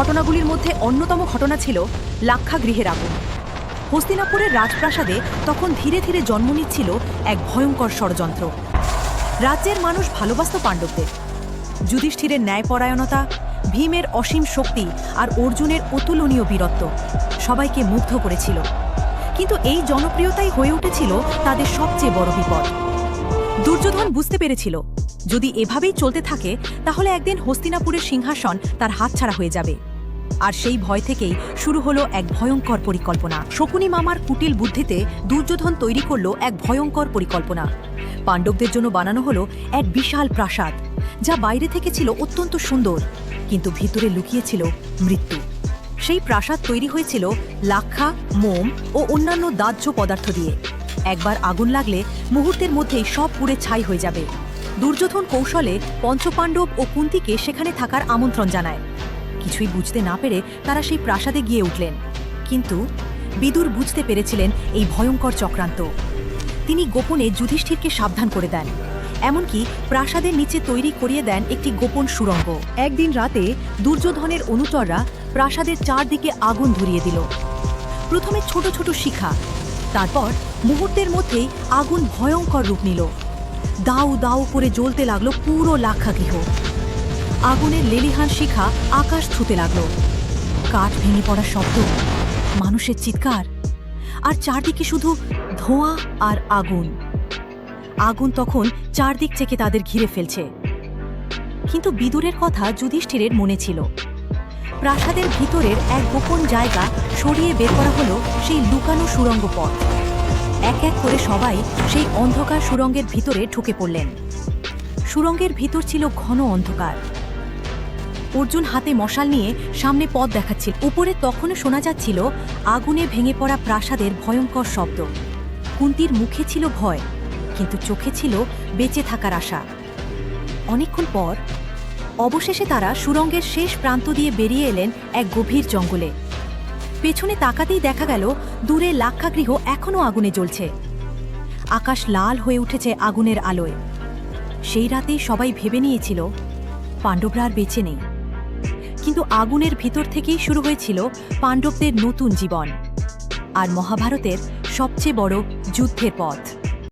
ঘটনাগুলির মধ্যে অন্যতম ঘটনা ছিল লাক্ষাগৃহের আগুন। হস্তিনাপুরের রাজপ্রাসাদে তখন ধীরে ধীরে জন্ম নিচ্ছিল এক ভয়ঙ্কর ষড়যন্ত্র। রাজ্যের মানুষ ভালোবাসত পাণ্ডবদের। যুধিষ্ঠিরের ন্যায়পরায়ণতা, ভীমের অসীম শক্তি আর অর্জুনের অতুলনীয় বীরত্ব সবাইকে মুগ্ধ করেছিল। কিন্তু এই জনপ্রিয়তাই হয়ে উঠেছিল তাদের সবচেয়ে বড় বিপদ। দুর্যোধন বুঝতে পেরেছিল, যদি এভাবেই চলতে থাকে তাহলে একদিন হস্তিনাপুরের সিংহাসন তার হাতছাড়া হয়ে যাবে। আর সেই ভয় থেকেই শুরু হলো এক ভয়ঙ্কর পরিকল্পনা। শকুনি মামার কুটিল বুদ্ধিতে দুর্যোধন তৈরি করল এক ভয়ঙ্কর পরিকল্পনা। পাণ্ডবদের জন্য বানানো হলো এক বিশাল প্রাসাদ, যা বাইরে থেকে ছিল অত্যন্ত সুন্দর, কিন্তু ভিতরে লুকিয়েছিল মৃত্যু। সেই প্রাসাদ তৈরি হয়েছিল লাক্ষা, মোম ও অন্যান্য দাহ্য পদার্থ দিয়ে। একবার আগুন লাগলে মুহূর্তের মধ্যেই সব পুড়ে ছাই হয়ে যাবে। দুর্যোধন কৌশলে পঞ্চপাণ্ডব ও কুন্তিকে সেখানে থাকার আমন্ত্রণ জানায়। কিছুই বুঝতে না পেরে তারা সেই প্রাসাদে গিয়ে উঠলেন। কিন্তু বিদুর বুঝতে পেরেছিলেন এই ভয়ঙ্কর চক্রান্ত। তিনি গোপনে যুধিষ্ঠিরকে সাবধান করে দেন, এমনকি প্রাসাদের নিচে তৈরি করিয়ে দেন একটি গোপন সুড়ঙ্গ। একদিন রাতে দুর্যোধনের অনুচররা প্রাসাদের চারদিকে আগুন ধরিয়ে দিল। প্রথমে ছোট ছোট শিখা, তারপর মুহূর্তের মধ্যেই আগুন ভয়ঙ্কর রূপ নিল। দাউ দাউ করে জ্বলতে লাগলো পুরো লাক্ষাগৃহ। আগুনের লেলিহান শিখা আকাশ ছুঁতে লাগলো। কাঠ ভেঙে পড়ার শব্দ, মানুষের চিৎকার, আর চারদিকে শুধু ধোঁয়া আর আগুন। আগুন তখন চারদিক থেকে তাদের ঘিরে ফেলছে। কিন্তু বিদুরের কথা যুধিষ্ঠিরের মনে ছিল। প্রাসাদের ভিতরের এক গোপন জায়গা সরিয়ে বের করা হলো সেই লুকানো সুড়ঙ্গ পথ। এক এক করে সবাই সেই অন্ধকার সুড়ঙ্গের ভিতরে ঢুকে পড়লেন। সুড়ঙ্গের ভিতর ছিল ঘন অন্ধকার। অর্জুন হাতে মশাল নিয়ে সামনে পথ দেখাচ্ছিল। উপরে তখনও শোনা যাচ্ছিল আগুনে ভেঙে পড়া প্রাসাদের ভয়ঙ্কর শব্দ। কুন্তির মুখে ছিল ভয়, কিন্তু চোখে ছিল বেঁচে থাকার আশা। অনেকক্ষণ পর অবশেষে তারা সুড়ঙ্গের শেষ প্রান্ত দিয়ে বেরিয়ে এলেন এক গভীর জঙ্গলে। পেছনে তাকাতেই দেখা গেল দূরে লাক্ষাগৃহ এখনও আগুনে জ্বলছে। আকাশ লাল হয়ে উঠেছে আগুনের আলোয়। সেই রাতেই সবাই ভেবে নিয়েছিল পাণ্ডবরা আর বেঁচে নেই। কিন্তু আগুনের ভিতর থেকেই শুরু হয়েছিল পাণ্ডবদের নতুন জীবন আর মহাভারতের সবচেয়ে বড় যুদ্ধের পথ।